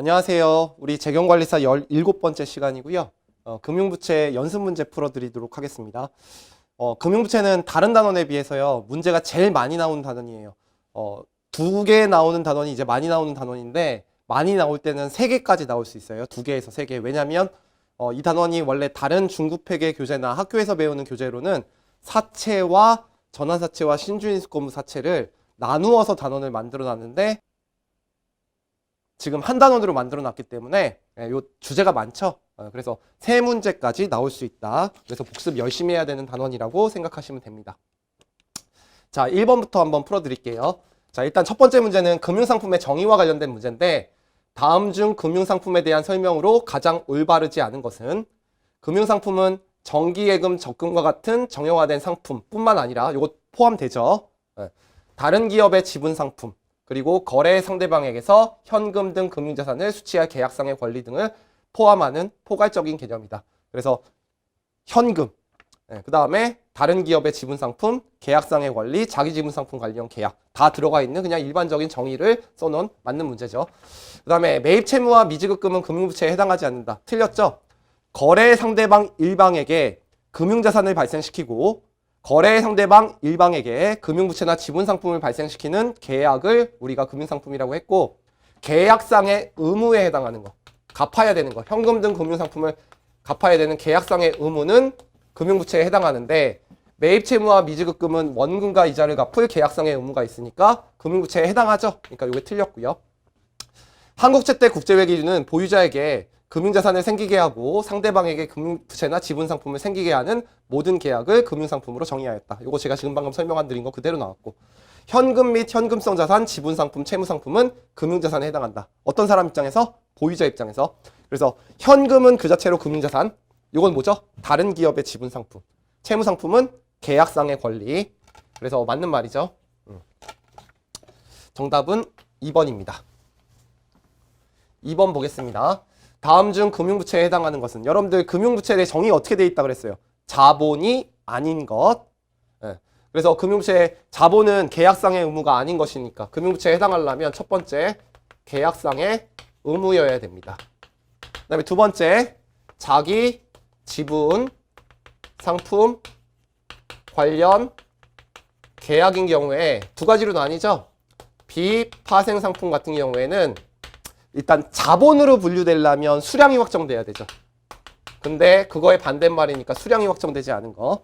안녕하세요. 우리 재경관리사 17번째 시간이고요. 금융부채 연습 문제 풀어드리도록 하겠습니다. 금융부채는 다른 단원에 비해서요. 문제가 제일 많이 나오는 단원이에요. 2개 나오는 단원이 이제 많이 나오는 단원인데 많이 나올 때는 3개까지 나올 수 있어요. 2개에서 3개. 왜냐하면 이 단원이 원래 다른 중급회계 교재나 학교에서 배우는 교재로는 사채와 전환사채와 신주인수권부 사채를 나누어서 단원을 만들어 놨는데 지금 한 단원으로 만들어 놨기 때문에 요 주제가 많죠. 그래서 3문제까지 나올 수 있다. 그래서 복습 열심히 해야 되는 단원이라고 생각하시면 됩니다. 자, 1번부터 한번 풀어드릴게요. 자, 일단 첫 번째 문제는 금융상품의 정의와 관련된 문제인데 다음 중 금융상품에 대한 설명으로 가장 올바르지 않은 것은 금융상품은 정기예금 적금과 같은 정형화된 상품뿐만 아니라 이것 포함되죠. 다른 기업의 지분상품 그리고 거래 상대방에게서 현금 등 금융자산을 수취할 계약상의 권리 등을 포함하는 포괄적인 개념이다. 그래서 현금, 그 다음에 다른 기업의 지분상품, 계약상의 권리, 자기지분상품 관련 계약 다 들어가 있는 그냥 일반적인 정의를 써놓은 맞는 문제죠. 그 다음에 매입채무와 미지급금은 금융부채에 해당하지 않는다. 틀렸죠? 거래 상대방 일방에게 금융자산을 발생시키고 거래 상대방 일방에게 금융부채나 지분상품을 발생시키는 계약을 우리가 금융상품이라고 했고 계약상의 의무에 해당하는 거, 갚아야 되는 거, 현금 등 금융상품을 갚아야 되는 계약상의 의무는 금융부채에 해당하는데 매입채무와 미지급금은 원금과 이자를 갚을 계약상의 의무가 있으니까 금융부채에 해당하죠. 그러니까 이게 틀렸고요. 한국채대 국제외기준은 보유자에게 금융자산을 생기게 하고 상대방에게 금융부채나 지분상품을 생기게 하는 모든 계약을 금융상품으로 정의하였다. 이거 제가 지금 방금 설명 드린 거 그대로 나왔고 현금 및 현금성 자산, 지분상품, 채무상품은 금융자산에 해당한다. 어떤 사람 입장에서? 보유자 입장에서. 그래서 현금은 그 자체로 금융자산. 이건 뭐죠? 다른 기업의 지분상품. 채무상품은 계약상의 권리. 그래서 맞는 말이죠. 정답은 2번입니다. 2번 보겠습니다. 다음 중 금융부채에 해당하는 것은 여러분들 금융부채의 정의 어떻게 돼 있다 그랬어요? 자본이 아닌 것. 그래서 금융부채의 자본은 계약상의 의무가 아닌 것이니까 금융부채에 해당하려면 첫 번째 계약상의 의무여야 됩니다. 그 다음에 두 번째 자기 지분 상품 관련 계약인 경우에 두 가지로 나뉘죠. 비파생 상품 같은 경우에는 일단 자본으로 분류되려면 수량이 확정돼야 되죠. 근데 그거의 반대말이니까 수량이 확정되지 않은 거.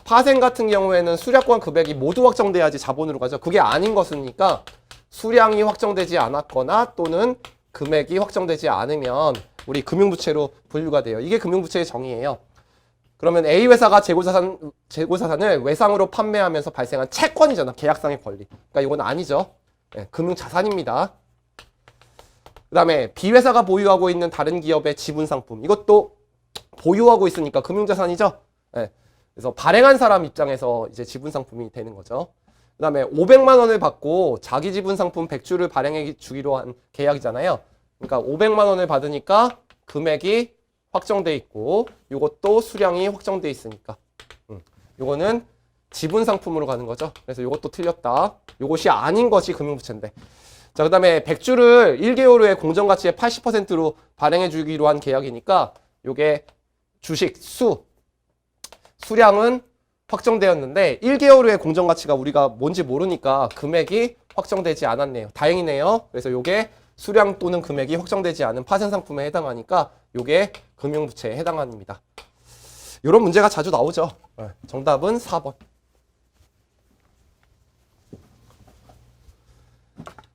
파생 같은 경우에는 수량권 금액이 모두 확정돼야지 자본으로 가죠. 그게 아닌 것이니까 수량이 확정되지 않았거나 또는 금액이 확정되지 않으면 우리 금융부채로 분류가 돼요. 이게 금융부채의 정의예요. 그러면 A회사가 재고자산을 외상으로 판매하면서 발생한 채권이잖아. 계약상의 권리. 그러니까 이건 아니죠. 금융자산입니다. 그 다음에 B회사가 보유하고 있는 다른 기업의 지분상품 이것도 보유하고 있으니까 금융자산이죠. 그래서 발행한 사람 입장에서 이제 지분상품이 되는 거죠. 그 다음에 500만 원을 받고 자기 지분상품 100주를 발행해 주기로 한 계약이잖아요. 그러니까 500만 원을 받으니까 금액이 확정돼 있고 이것도 수량이 확정돼 있으니까 이거는 지분상품으로 가는 거죠. 그래서 이것도 틀렸다. 이것이 아닌 것이 금융부채인데. 자, 그 다음에 100주를 1개월 후에 공정가치의 80%로 발행해 주기로 한 계약이니까 요게 주식 수량은 확정되었는데 1개월 후에 공정가치가 우리가 뭔지 모르니까 금액이 확정되지 않았네요. 다행이네요. 그래서 요게 수량 또는 금액이 확정되지 않은 파생상품에 해당하니까 요게 금융부채에 해당합니다. 이런 문제가 자주 나오죠. 정답은 4번.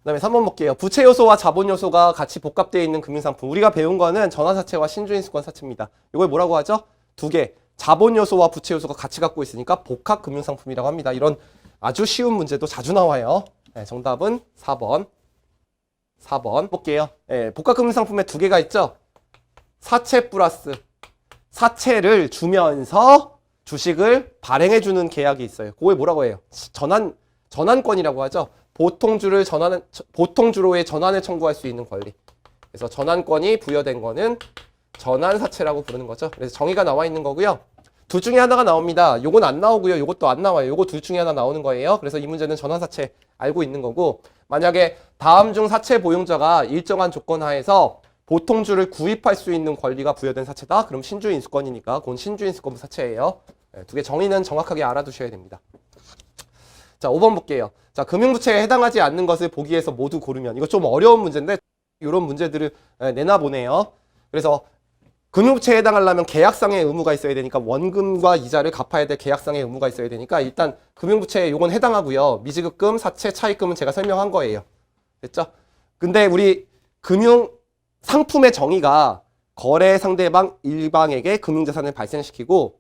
그 다음에 3번 볼게요. 부채 요소와 자본 요소가 같이 복합되어 있는 금융상품. 우리가 배운 거는 전환사채와 신주인수권 사채입니다. 이걸 뭐라고 하죠? 두 개. 자본 요소와 부채 요소가 같이 갖고 있으니까 복합 금융상품이라고 합니다. 이런 아주 쉬운 문제도 자주 나와요. 정답은 4번. 4번 볼게요. 복합 금융상품에 두 개가 있죠? 사채 플러스 사채를 주면서 주식을 발행해주는 계약이 있어요. 그걸 뭐라고 해요? 전환권이라고 하죠. 보통주로의 전환을 청구할 수 있는 권리. 그래서 전환권이 부여된 거는 전환사채라고 부르는 거죠. 그래서 정의가 나와 있는 거고요. 둘 중에 하나가 나옵니다. 요건 안 나오고요. 요것도 안 나와요. 요거 둘 중에 하나 나오는 거예요. 그래서 이 문제는 전환사채 알고 있는 거고, 만약에 다음 중 사채 보용자가 일정한 조건 하에서 보통주를 구입할 수 있는 권리가 부여된 사채다. 그럼 신주인수권이니까 그건 신주인수권부 사채예요. 두 개 정의는 정확하게 알아두셔야 됩니다. 자, 5번 볼게요. 자, 금융부채에 해당하지 않는 것을 보기에서 모두 고르면, 이거 좀 어려운 문제인데 이런 문제들을 내놔보네요. 그래서 금융부채에 해당하려면 계약상의 의무가 있어야 되니까 원금과 이자를 갚아야 될 계약상의 의무가 있어야 되니까 일단 금융부채에 요건 해당하고요. 미지급금, 사채, 차입금은 제가 설명한 거예요. 됐죠? 근데 우리 금융 상품의 정의가 거래 상대방 일방에게 금융자산을 발생시키고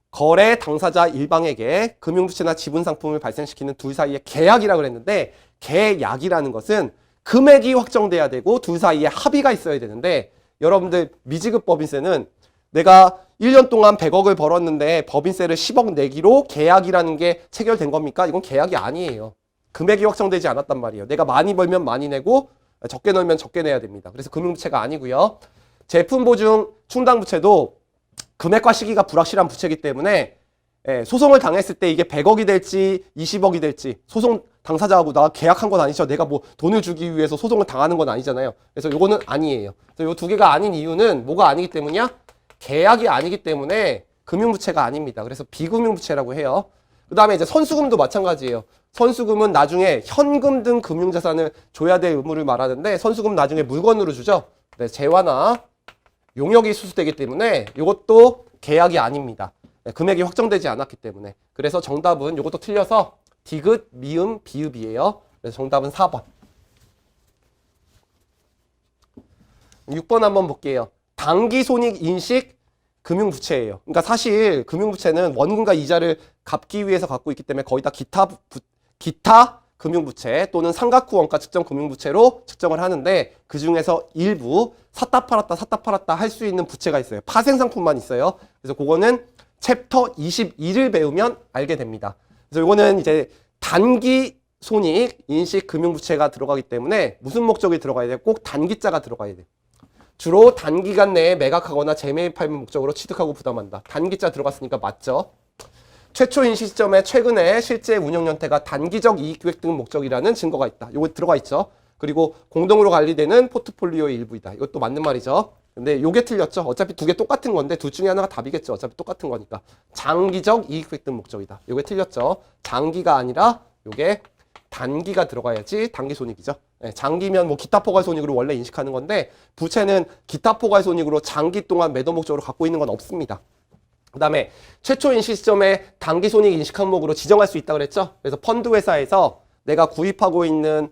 거래 당사자 일방에게 금융부채나 지분상품을 발생시키는 둘 사이의 계약이라고 그랬는데, 계약이라는 것은 금액이 확정돼야 되고 둘 사이에 합의가 있어야 되는데, 여러분들 미지급 법인세는 내가 1년 동안 100억을 벌었는데 법인세를 10억 내기로 계약이라는 게 체결된 겁니까? 이건 계약이 아니에요. 금액이 확정되지 않았단 말이에요. 내가 많이 벌면 많이 내고 적게 넣으면 적게 내야 됩니다. 그래서 금융부채가 아니고요. 제품보증 충당부채도 금액과 시기가 불확실한 부채이기 때문에 소송을 당했을 때 이게 100억이 될지 20억이 될지, 소송 당사자하고 나 계약한 건 아니죠. 내가 뭐 돈을 주기 위해서 소송을 당하는 건 아니잖아요. 그래서 요거는 아니에요. 그래서 요 두 개가 아닌 이유는 뭐가 아니기 때문이야? 계약이 아니기 때문에 금융부채가 아닙니다. 그래서 비금융부채라고 해요. 그 다음에 이제 선수금도 마찬가지예요. 선수금은 나중에 현금 등 금융자산을 줘야 될 의무를 말하는데, 선수금 나중에 물건으로 주죠. 네, 재화나 용역이 수수되기 때문에 이것도 계약이 아닙니다. 네, 금액이 확정되지 않았기 때문에. 그래서 정답은 이것도 틀려서 디귿, 미음, 비읍이에요. 그래서 정답은 4번. 6번 한번 볼게요. 단기손익 인식 금융부채예요. 그러니까 사실 금융부채는 원금과 이자를 갚기 위해서 갖고 있기 때문에 거의 다 기타 금융부채 또는 삼각후 원가 측정 금융부채로 측정을 하는데, 그 중에서 일부 샀다 팔았다 할 수 있는 부채가 있어요. 파생상품만 있어요. 그래서 그거는 챕터 22를 배우면 알게 됩니다. 그래서 이거는 이제 단기 손익 인식 금융부채가 들어가기 때문에 무슨 목적이 들어가야 돼요? 꼭 단기자가 들어가야 돼요. 주로 단기간 내에 매각하거나 재매입할 목적으로 취득하고 부담한다. 단기자 들어갔으니까 맞죠? 최초 인식 시점에 최근에 실제 운영 형태가 단기적 이익 기획 등 목적이라는 증거가 있다. 요거 들어가 있죠. 그리고 공동으로 관리되는 포트폴리오의 일부이다. 이것도 맞는 말이죠. 근데 요게 틀렸죠. 어차피 두 개 똑같은 건데 둘 중에 하나가 답이겠죠. 어차피 똑같은 거니까. 장기적 이익 기획 등 목적이다. 요게 틀렸죠. 장기가 아니라 요게 단기가 들어가야지 단기 손익이죠. 네, 장기면 뭐 기타 포괄 손익으로 원래 인식하는 건데, 부채는 기타 포괄 손익으로 장기 동안 매도 목적으로 갖고 있는 건 없습니다. 그 다음에 최초 인식 시점에 단기 손익 인식 항목으로 지정할 수 있다 그랬죠. 그래서 펀드 회사에서 내가 구입하고 있는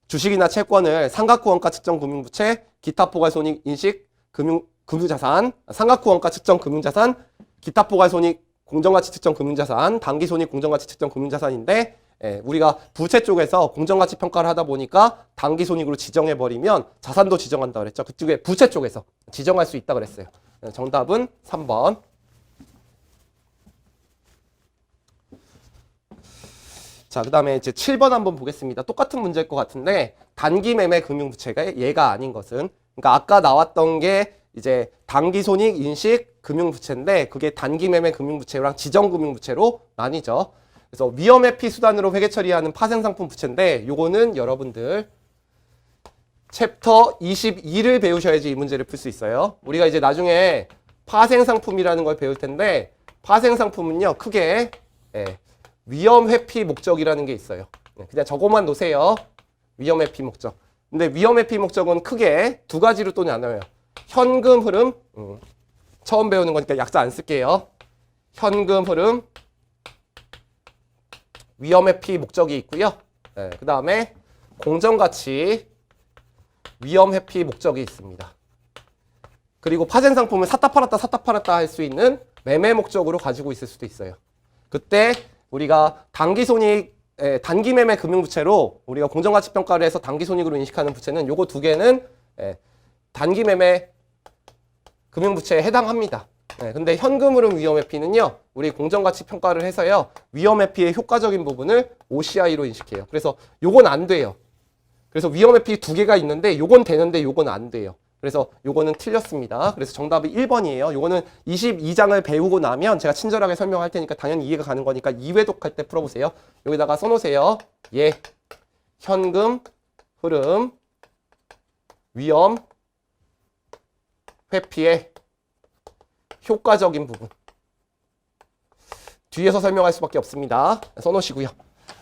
주식이나 채권을 삼각후 원가 측정 금융부채, 기타 포괄 손익 인식 금융자산, 삼각후 원가 측정 금융자산, 기타 포괄 손익 공정가치 측정 금융자산, 단기 손익 공정가치 측정 금융자산인데, 우리가 부채 쪽에서 공정가치 평가를 하다 보니까 단기 손익으로 지정해버리면 자산도 지정한다 그랬죠. 그쪽에 부채 쪽에서 지정할 수 있다 그랬어요. 정답은 3번. 자, 그 다음에 이제 7번 한번 보겠습니다. 똑같은 문제일 것 같은데, 단기 매매 금융부채가 얘가 아닌 것은, 그러니까 아까 나왔던 게 이제 단기 손익 인식 금융부채인데, 그게 단기 매매 금융부채랑 지정 금융부채로 나뉘죠. 그래서 위험 회피 수단으로 회계 처리하는 파생상품 부채인데, 요거는 여러분들 챕터 22를 배우셔야지 이 문제를 풀 수 있어요. 우리가 이제 나중에 파생상품이라는 걸 배울 텐데, 파생상품은요 크게 위험 회피 목적이라는 게 있어요. 그냥 저거만 놓으세요. 위험 회피 목적. 근데 위험 회피 목적은 크게 두 가지로 또 나눠요. 현금 흐름, 처음 배우는 거니까 약자 안 쓸게요. 현금 흐름, 위험 회피 목적이 있고요. 그 다음에 공정가치, 위험 회피 목적이 있습니다. 그리고 파생상품을 샀다 팔았다 할 수 있는 매매 목적으로 가지고 있을 수도 있어요. 그때 우리가 단기 손익, 단기 매매 금융부채로 우리가 공정가치 평가를 해서 단기 손익으로 인식하는 부채는 요거 두 개는 단기 매매 금융부채에 해당합니다. 근데 현금 흐름 위험 회피는요, 우리 공정가치 평가를 해서요, 위험 회피의 효과적인 부분을 OCI로 인식해요. 그래서 요건 안 돼요. 그래서 위험 회피 두 개가 있는데 요건 되는데 요건 안 돼요. 그래서 요거는 틀렸습니다. 그래서 정답이 1번이에요. 요거는 22장을 배우고 나면 제가 친절하게 설명할 테니까 당연히 이해가 가는 거니까 2회독할 때 풀어보세요. 여기다가 써놓으세요. 예, 현금, 흐름, 위험, 회피의 효과적인 부분. 뒤에서 설명할 수밖에 없습니다. 써놓으시고요.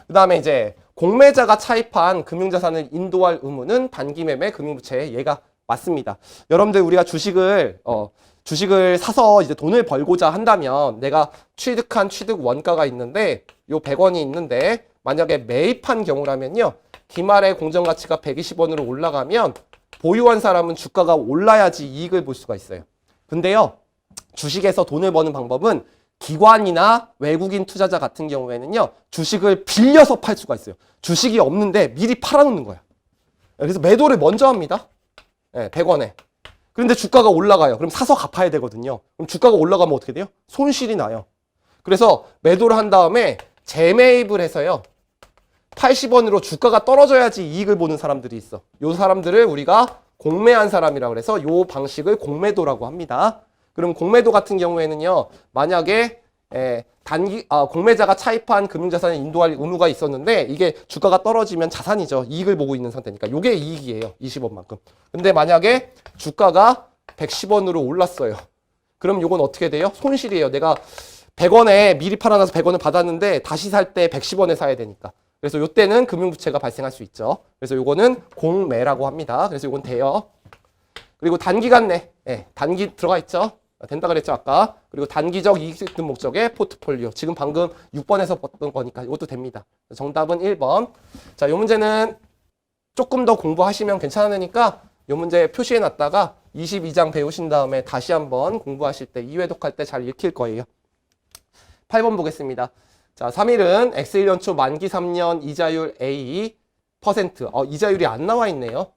그 다음에 이제 공매자가 차입한 금융자산을 인도할 의무는 단기매매 금융부채에 얘가 맞습니다. 여러분들 우리가 주식을 사서 이제 돈을 벌고자 한다면 내가 취득한 취득 원가가 있는데 요 100원이 있는데 만약에 매입한 경우라면요. 기말의 공정가치가 120원으로 올라가면 보유한 사람은 주가가 올라야지 이익을 볼 수가 있어요. 근데요. 주식에서 돈을 버는 방법은 기관이나 외국인 투자자 같은 경우에는요. 주식을 빌려서 팔 수가 있어요. 주식이 없는데 미리 팔아놓는 거야. 그래서 매도를 먼저 합니다. 네, 100원에. 그런데 주가가 올라가요. 그럼 사서 갚아야 되거든요. 그럼 주가가 올라가면 어떻게 돼요? 손실이 나요. 그래서 매도를 한 다음에 재매입을 해서요. 80원으로 주가가 떨어져야지 이익을 보는 사람들이 있어. 요 사람들을 우리가 공매한 사람이라고 해서 요 방식을 공매도라고 합니다. 그럼 공매도 같은 경우에는요. 만약에 공매자가 차입한 금융자산을 인도할 의무가 있었는데 이게 주가가 떨어지면 자산이죠. 이익을 보고 있는 상태니까. 요게 이익이에요. 20원만큼. 근데 만약에 주가가 110원으로 올랐어요. 그럼 요건 어떻게 돼요? 손실이에요. 내가 100원에 미리 팔아놔서 100원을 받았는데 다시 살 때 110원에 사야 되니까. 그래서 요때는 금융부채가 발생할 수 있죠. 그래서 요거는 공매라고 합니다. 그래서 요건 돼요. 그리고 단기간 내, 단기 들어가 있죠. 된다 그랬죠, 아까. 그리고 단기적 이익 목적의 포트폴리오. 지금 방금 6번에서 봤던 거니까 이것도 됩니다. 정답은 1번. 자, 요 문제는 조금 더 공부하시면 괜찮으니까 요 문제 표시해 놨다가 22장 배우신 다음에 다시 한번 공부하실 때 2회독할 때 잘 읽힐 거예요. 8번 보겠습니다. 자, 3일은 X1년 초 만기 3년 이자율 A %. 이자율이 안 나와 있네요.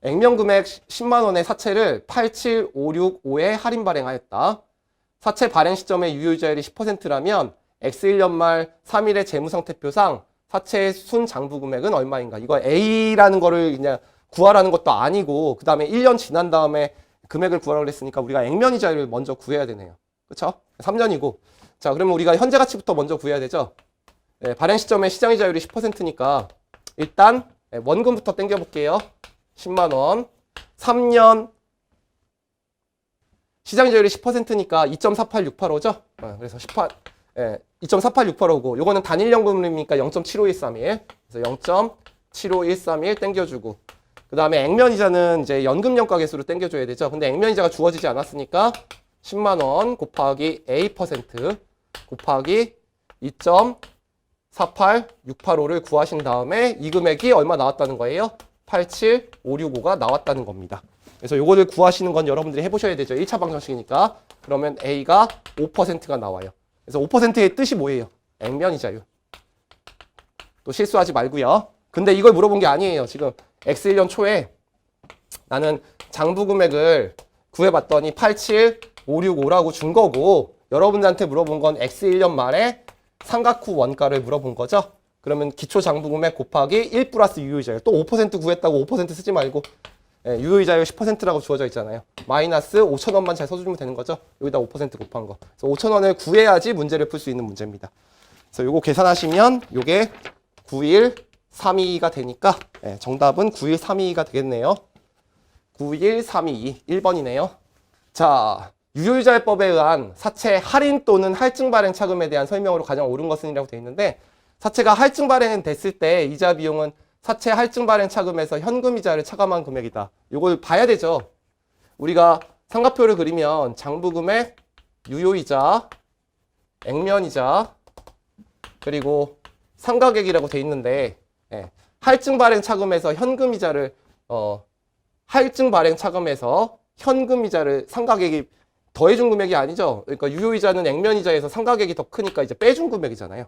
액면 금액 10만 원의 사채를 87565에 할인 발행하였다. 사채 발행 시점의 유효이자율이 10%라면 X1년 말 3일의 재무상태표상 사채의 순장부 금액은 얼마인가? 이거 A라는 거를 그냥 구하라는 것도 아니고 그 다음에 1년 지난 다음에 금액을 구하라고 했으니까 우리가 액면 이자율을 먼저 구해야 되네요. 그렇죠? 3년이고. 자, 그러면 우리가 현재 가치부터 먼저 구해야 되죠. 발행 시점의 시장 이자율이 10%니까 일단 원금부터 땡겨 볼게요. 10만 원. 3년 시장 이자율이 10%니까 2.48685죠? 그래서 2.48685고 요거는 단일 연금이니까 0.75131. 그래서 0.75131 땡겨주고 그 다음에 액면이자는 이제 연금연가 개수로 땡겨줘야 되죠. 근데 액면이자가 주어지지 않았으니까 10만 원 곱하기 A% 곱하기 2.48685를 구하신 다음에 이 금액이 얼마 나왔다는 거예요? 87565가 나왔다는 겁니다. 그래서 요거를 구하시는 건 여러분들이 해보셔야 되죠. 1차 방정식이니까. 그러면 A가 5%가 나와요. 그래서 5%의 뜻이 뭐예요? 액면이자율. 또 실수하지 말고요. 근데 이걸 물어본 게 아니에요. 지금 X1년 초에 나는 장부 금액을 구해봤더니 87565라고 준 거고 여러분들한테 물어본 건 X1년 말에 삼각후 원가를 물어본 거죠. 그러면 기초장부금액 곱하기 1 플러스 유효이자율. 또 5% 구했다고 5% 쓰지 말고 유효이자율 10%라고 주어져 있잖아요. 마이너스 5,000원만 잘 써주면 되는 거죠. 여기다 5% 곱한 거. 그래서 5,000원을 구해야지 문제를 풀 수 있는 문제입니다. 그래서 요거 계산하시면 요게 91322가 되니까 정답은 91322가 되겠네요. 91322 1번이네요. 자, 유효이자율법에 의한 사채 할인 또는 할증 발행 차금에 대한 설명으로 가장 옳은 것은이라고 되어 있는데 사채가 할증 발행됐을 때 이자 비용은 사채 할증 발행 차금에서 현금 이자를 차감한 금액이다. 이걸 봐야 되죠. 우리가 삼각표를 그리면 장부 금액, 유효이자, 액면이자, 그리고 상가액이라고 되어 있는데 할증 발행 차금에서 현금 이자를 할증 발행 차금에서 현금 이자를 상가액이 더해준 금액이 아니죠. 그러니까 유효이자는 액면이자에서 상가액이 더 크니까 이제 빼준 금액이잖아요.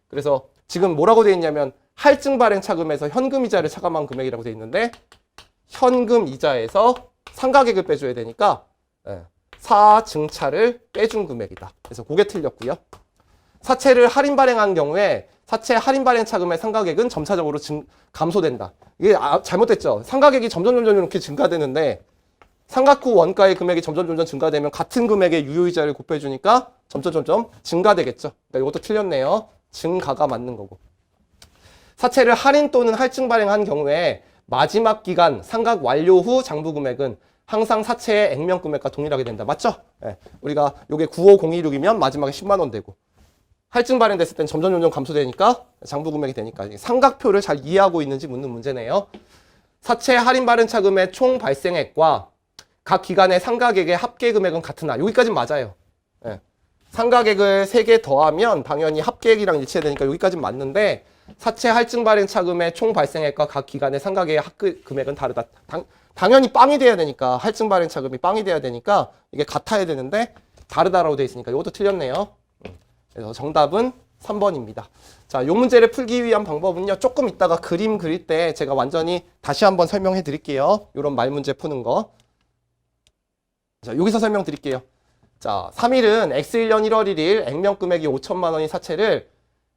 그래서 지금 뭐라고 되어 있냐면 할증 발행 차금에서 현금 이자를 차감한 금액이라고 되어 있는데 현금 이자에서 상가액을 빼줘야 되니까 사증차를 빼준 금액이다. 그래서 그게 틀렸고요. 사채를 할인 발행한 경우에 사채 할인 발행 차금의 상가액은 점차적으로 감소된다. 이게 잘못됐죠. 상가액이 점점 이렇게 증가되는데 상각 후 원가의 금액이 점점 증가되면 같은 금액의 유효이자를 곱해주니까 점점 증가되겠죠. 그러니까 이것도 틀렸네요. 증가가 맞는 거고. 사채를 할인 또는 할증 발행한 경우에 마지막 기간 상각 완료 후 장부 금액은 항상 사채의 액면 금액과 동일하게 된다. 맞죠? 네. 우리가 요게 95026이면 마지막에 10만 원 되고 할증 발행됐을 땐 점점 감소되니까 장부 금액이 되니까 삼각표를 잘 이해하고 있는지 묻는 문제네요. 사채 할인 발행 차금의 총 발생액과 각 기간의 상각액의 합계 금액은 같으나 여기까지는 맞아요. 네. 상각액을 3개 더하면 당연히 합계액이랑 일치되니까 여기까지는 맞는데 사채 할증 발행 차금의 총 발생액과 각 기간의 상각액의 합계 금액은 다르다. 당연히 빵이 돼야 되니까 할증 발행 차금이 빵이 돼야 되니까 이게 같아야 되는데 다르다라고 되어 있으니까 이것도 틀렸네요. 그래서 정답은 3번입니다. 자, 요 문제를 풀기 위한 방법은요. 조금 이따가 그림 그릴 때 제가 완전히 다시 한번 설명해 드릴게요. 요런 말 문제 푸는 거. 자, 여기서 설명드릴게요. 자, 3일은 X1년 1월 1일 액면 금액이 5천만 원인 사채를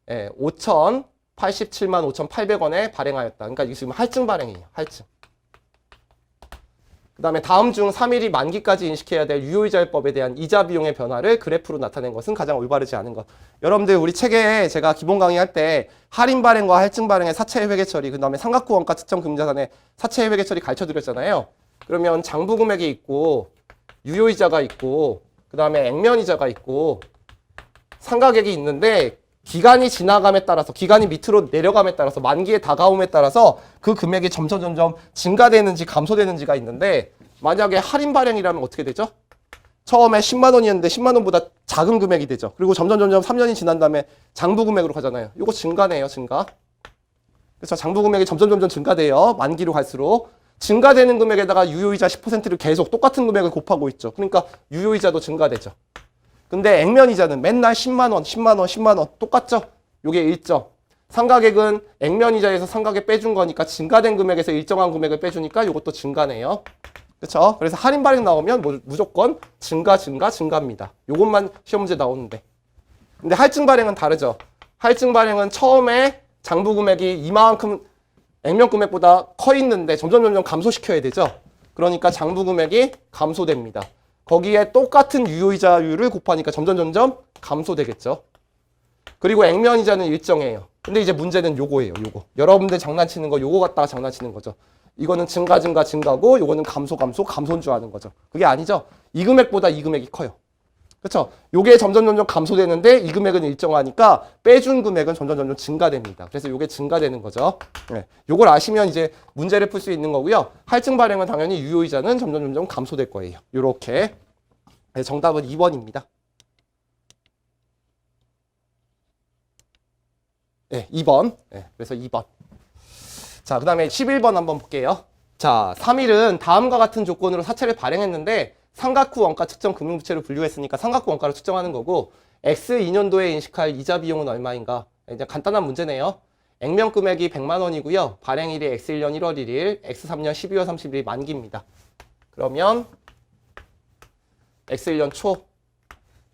5,087만 5,800원에 발행하였다. 그러니까 이게 지금 할증 발행이에요. 할증. 그 다음에 다음 중 3일이 만기까지 인식해야 될 유효이자율법에 대한 이자 비용의 변화를 그래프로 나타낸 것은 가장 올바르지 않은 것. 여러분들 우리 책에 제가 기본 강의할 때 할인 발행과 할증 발행의 사채 회계 처리, 그 다음에 상각후 원가 측정 금자산의 사채 회계 처리 가르쳐 드렸잖아요. 그러면 장부 금액이 있고 유효이자가 있고 그 다음에 액면이자가 있고 상각액이 있는데 기간이 지나감에 따라서 기간이 밑으로 내려감에 따라서 만기에 다가옴에 따라서 그 금액이 점점 증가되는지 감소되는지가 있는데 만약에 할인 발행이라면 어떻게 되죠? 처음에 10만 원이었는데 10만 원보다 작은 금액이 되죠. 그리고 점점 3년이 지난 다음에 장부 금액으로 가잖아요. 이거 증가네요. 증가. 그래서 장부 금액이 점점 증가돼요. 만기로 갈수록. 증가되는 금액에다가 유효이자 10%를 계속 똑같은 금액을 곱하고 있죠. 그러니까 유효이자도 증가되죠. 근데 액면이자는 맨날 10만 원, 10만 원, 10만 원 똑같죠? 요게 일정. 상각액은 액면이자에서 상각액 빼준 거니까 증가된 금액에서 일정한 금액을 빼주니까 요것도 증가네요. 그렇죠? 그래서 할인 발행 나오면 무조건 증가입니다. 요것만 시험 문제 나오는데. 근데 할증 발행은 다르죠. 할증 발행은 처음에 장부 금액이 이만큼 액면 금액보다 커 있는데 점점 감소시켜야 되죠. 그러니까 장부 금액이 감소됩니다. 거기에 똑같은 유효이자율을 곱하니까 점점 감소되겠죠. 그리고 액면이자는 일정해요. 근데 이제 문제는 요거예요. 요거. 여러분들 장난치는 거 요거 갖다가 장난치는 거죠. 이거는 증가고 요거는 감소인 줄 아는 거죠. 그게 아니죠. 이 금액보다 이 금액이 커요. 그렇죠? 요게 점점 감소되는데 이 금액은 일정하니까 빼준 금액은 점점 증가됩니다. 그래서 요게 증가되는 거죠. 네. 요걸 아시면 이제 문제를 풀 수 있는 거고요. 할증 발행은 당연히 유효이자는 점점 감소될 거예요. 요렇게. 네, 정답은 2번입니다. 네, 2번. 네, 그래서 2번. 자, 그 다음에 11번 한번 볼게요. 자, 3일은 다음과 같은 조건으로 사채를 발행했는데 상각 후 원가 측정 금융부채로 분류했으니까 상각 후 원가를 측정하는 거고 X2년도에 인식할 이자 비용은 얼마인가? 이제 간단한 문제네요. 액면 금액이 100만 원이고요. 발행일이 X1년 1월 1일, X3년 12월 30일 만기입니다. 그러면 X1년 초,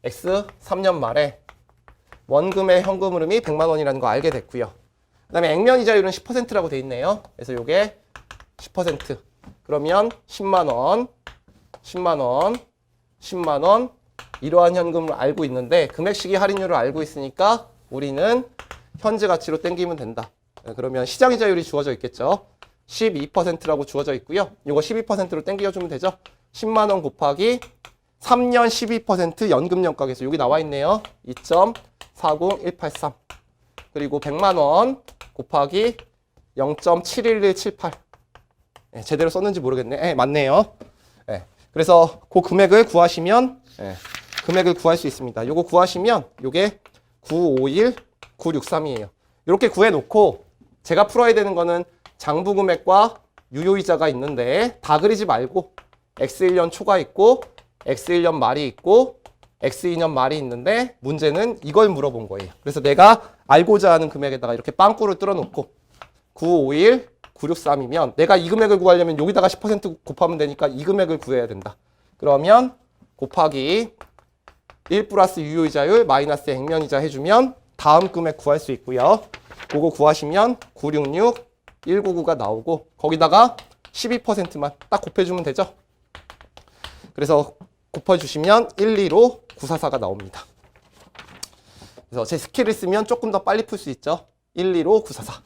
X3년 말에 원금의 현금 흐름이 100만 원이라는 거 알게 됐고요. 그 다음에 액면 이자율은 10%라고 돼 있네요. 그래서 요게 10%. 그러면 10만 원, 10만 원, 10만 원 이러한 현금을 알고 있는데 금액 시기 할인율을 알고 있으니까 우리는 현재 가치로 땡기면 된다. 그러면 시장이자율이 주어져 있겠죠. 12%라고 주어져 있고요. 이거 12%로 땡겨주면 되죠. 10만 원 곱하기 3년 12% 연금연가계수 여기 나와 있네요. 2.40183 그리고 100만 원 곱하기 0.71178 네, 제대로 썼는지 모르겠네. 네, 맞네요. 네, 그래서 그 금액을 구하시면 금액을 구할 수 있습니다. 요거 구하시면 요게 951 963이에요. 이렇게 구해놓고 제가 풀어야 되는 거는 장부 금액과 유효이자가 있는데 다 그리지 말고 X1년 초가 있고 X1년 말이 있고 X2년 말이 있는데 문제는 이걸 물어본 거예요. 그래서 내가 알고자 하는 금액에다가 이렇게 빵꾸를 뚫어놓고 951 963이면 내가 이 금액을 구하려면 여기다가 10% 곱하면 되니까 이 금액을 구해야 된다. 그러면 곱하기 1 플러스 유효이자율 마이너스 액면이자 해주면 다음 금액 구할 수 있고요. 그거 구하시면 966, 199가 나오고 거기다가 12%만 딱 곱해주면 되죠. 그래서 곱해주시면 125, 944가 나옵니다. 그래서 제 스킬을 쓰면 조금 더 빨리 풀 수 있죠. 125, 944.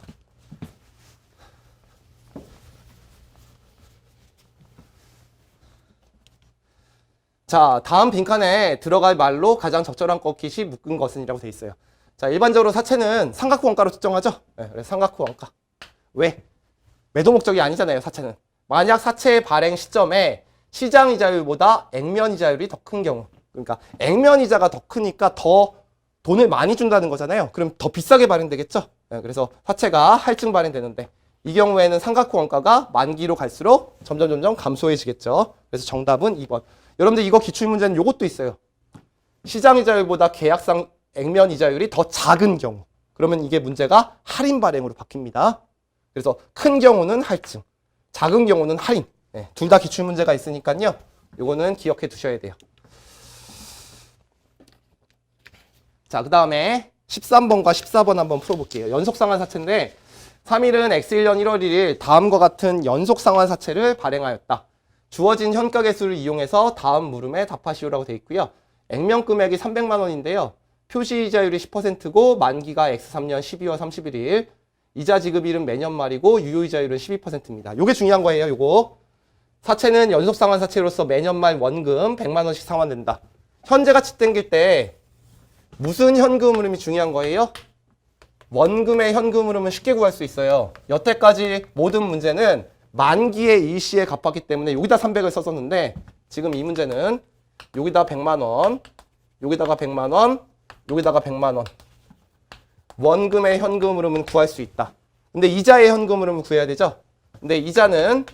자, 다음 빈칸에 들어갈 말로 가장 적절한 꺾잇이 묶은 것은 이라고 되어 있어요. 자, 일반적으로 사채는 삼각후 원가로 측정하죠. 네, 그래서 삼각후 원가. 왜? 매도 목적이 아니잖아요, 사채는. 만약 사채 발행 시점에 시장 이자율보다 액면 이자율이 더 큰 경우. 그러니까 액면 이자가 더 크니까 더 돈을 많이 준다는 거잖아요. 그럼 더 비싸게 발행되겠죠. 네, 그래서 사채가 할증 발행되는데 이 경우에는 삼각후 원가가 만기로 갈수록 점점 감소해지겠죠. 그래서 정답은 2번. 여러분들 이거 기출문제는 요것도 있어요. 시장 이자율보다 계약상 액면 이자율이 더 작은 경우. 그러면 이게 문제가 할인 발행으로 바뀝니다. 그래서 큰 경우는 할증, 작은 경우는 할인. 네, 둘 다 기출문제가 있으니까요. 요거는 기억해 두셔야 돼요. 자, 그 다음에 13번과 14번 한번 풀어볼게요. 연속상환사채인데 3일은 X1년 1월 1일 다음과 같은 연속상환사채를 발행하였다. 주어진 현가계수를 이용해서 다음 물음에 답하시오라고 되어 있고요. 액면 금액이 300만 원인데요. 표시이자율이 10%고 만기가 X3년 12월 31일, 이자 지급일은 매년 말이고 유효이자율은 12%입니다. 요게 중요한 거예요. 요거. 사채는 연속상환사채로서 매년 말 원금 100만 원씩 상환된다. 현재 가치 땡길 때 무슨 현금 흐름이 중요한 거예요? 원금의 현금 흐름은 쉽게 구할 수 있어요. 여태까지 모든 문제는 만기의 일시에 갚았기 때문에 여기다 300을 썼었는데 지금 이 문제는 여기다 100만 원, 여기다가 100만 원, 여기다가 100만 원. 원금의 현금 흐름은 구할 수 있다. 근데 이자의 현금 흐름을 구해야 되죠. 근데 이자는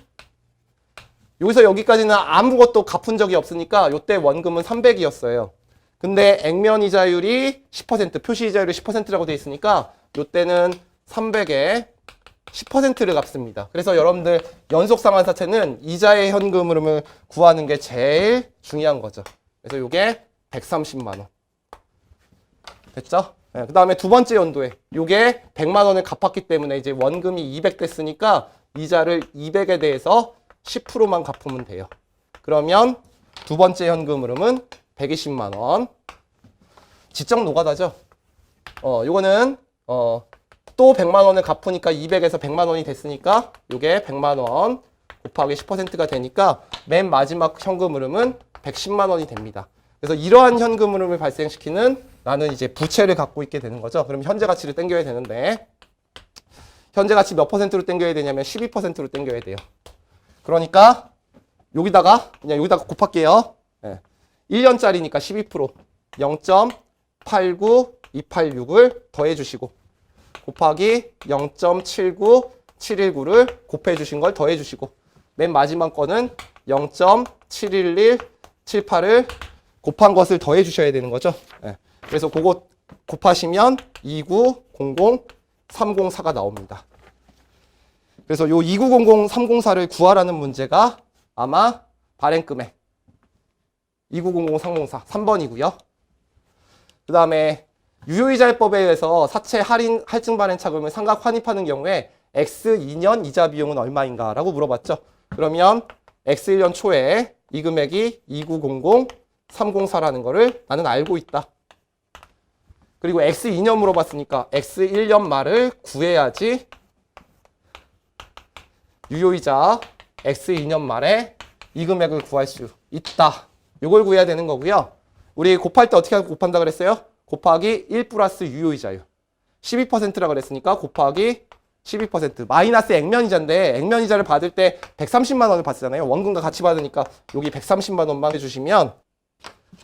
여기서 여기까지는 아무것도 갚은 적이 없으니까 이때 원금은 300이었어요. 근데 액면 이자율이 10%, 표시 이자율이 10%라고 되어 있으니까 이때는 300에 10%를 갚습니다. 그래서 여러분들 연속상환사채는 이자의 현금 흐름을 구하는 게 제일 중요한 거죠. 그래서 이게 130만 원. 됐죠? 네, 그 다음에 두 번째 연도에 이게 100만 원을 갚았기 때문에 이제 원금이 200 됐으니까 이자를 200에 대해서 10%만 갚으면 돼요. 그러면 두 번째 현금 흐름은 120만 원. 지적 노가다죠. 요거는 또 100만 원을 갚으니까 200에서 100만 원이 됐으니까 요게 100만 원 곱하기 10%가 되니까 맨 마지막 현금 흐름은 110만 원이 됩니다. 그래서 이러한 현금 흐름을 발생시키는 나는 이제 부채를 갖고 있게 되는 거죠. 그럼 현재 가치를 땡겨야 되는데 현재 가치 몇 %로 땡겨야 되냐면 12%로 땡겨야 돼요. 그러니까 여기다가 그냥 여기다가 곱할게요. 네. 1년짜리니까 12% 0.89286을 더해 주시고 곱하기 0.79719를 곱해 주신 걸 더해 주시고 맨 마지막 거는 0.71178을 곱한 것을 더해 주셔야 되는 거죠. 네. 그래서 그거 곱하시면 2900304가 나옵니다. 그래서 요 2900304를 구하라는 문제가 아마 발행금액 2900304 3번이고요. 그 다음에 유효이자율법에 의해서 사채 할증 발행 차금을 상각 환입하는 경우에 X2년 이자 비용은 얼마인가 라고 물어봤죠. 그러면 X1년 초에 이 금액이 2900304라는 거를 나는 알고 있다. 그리고 X2년 물어봤으니까 X1년 말을 구해야지 유효이자 X2년 말에 이 금액을 구할 수 있다. 이걸 구해야 되는 거고요. 우리 곱할 때 어떻게 곱한다 그랬어요? 곱하기 1 플러스 유효이자율. 12%라고 그랬으니까 곱하기 12%. 마이너스 액면이자인데 액면이자를 받을 때 130만 원을 받잖아요. 원금과 같이 받으니까 여기 130만 원만 해주시면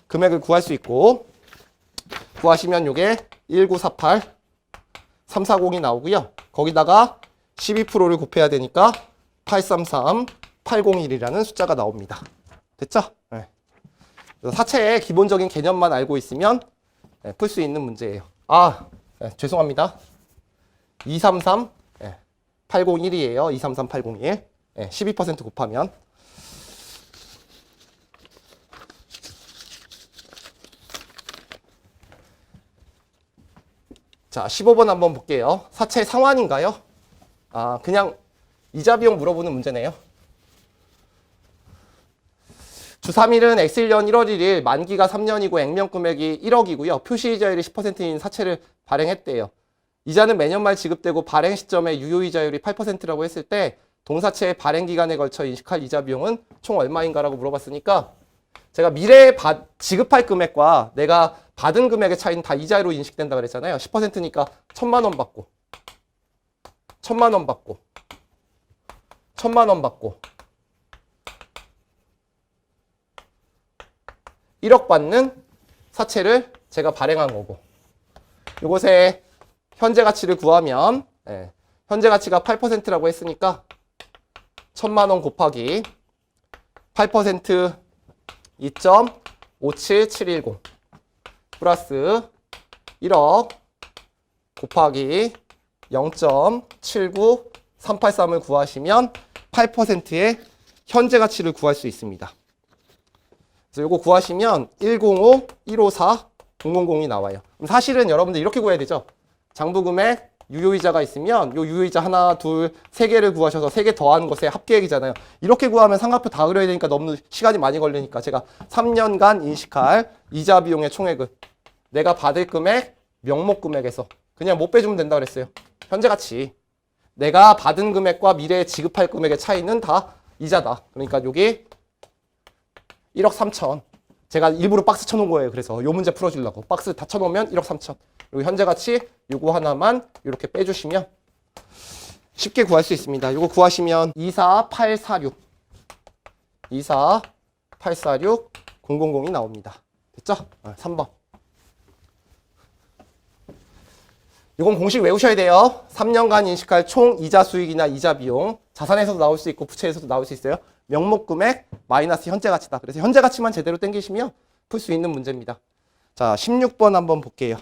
금액을 구할 수 있고 구하시면 요게 1948 340이 나오고요. 거기다가 12%를 곱해야 되니까 833 801이라는 숫자가 나옵니다. 됐죠? 네. 그래서 사채의 기본적인 개념만 알고 있으면 네, 풀 수 있는 문제예요. 네, 죄송합니다. 233 네, 801이에요. 233 801. 네, 12% 곱하면 자, 15번 한번 볼게요. 사채 상환인가요? 아, 그냥 이자 비용 물어보는 문제네요. 주 3일은 X1년 1월 1일 만기가 3년이고 액면 금액이 1억이고요. 표시이자율이 10%인 사채를 발행했대요. 이자는 매년 말 지급되고 발행 시점에 유효이자율이 8%라고 했을 때 동사채의 발행 기간에 걸쳐 인식할 이자 비용은 총 얼마인가라고 물어봤으니까 제가 미래에 지급할 금액과 내가 받은 금액의 차이는 다 이자로 인식된다 그랬잖아요. 10%니까 1,000만 원 받고 1,000만 원 받고 1,000만 원 받고 1억 받는 사채를 제가 발행한 거고 이곳에 현재 가치를 구하면 현재 가치가 8%라고 했으니까 1,000만 원 곱하기 8% 2.57710 플러스 1억 곱하기 0.79383을 구하시면 8%의 현재 가치를 구할 수 있습니다. 그래서 이거 구하시면 105, 154, 000이 나와요. 그럼 사실은 여러분들 이렇게 구해야 되죠. 장부금액, 유효이자가 있으면 요 유효이자 하나, 둘, 세 개를 구하셔서 세 개 더한 것의 합계액이잖아요. 이렇게 구하면 상가표 다 그려야 되니까 너무 시간이 많이 걸리니까 제가 3년간 인식할 이자 비용의 총액을 내가 받을 금액, 명목 금액에서 그냥 못 빼주면 된다 그랬어요. 현재 가치. 내가 받은 금액과 미래에 지급할 금액의 차이는 다 이자다. 그러니까 여기 1억 3천. 제가 일부러 박스 쳐놓은 거예요. 그래서 요 문제 풀어주려고. 박스 다 쳐놓으면 1억 3천. 그리고 현재 가치 요거 하나만 이렇게 빼주시면 쉽게 구할 수 있습니다. 요거 구하시면 24846 24846 000이 나옵니다. 됐죠? 3번. 이건 공식 외우셔야 돼요. 3년간 인식할 총 이자 수익이나 이자 비용. 자산에서도 나올 수 있고 부채에서도 나올 수 있어요. 명목 금액 마이너스 현재 가치다. 그래서 현재 가치만 제대로 땡기시면 풀 수 있는 문제입니다. 자, 16번 한번 볼게요.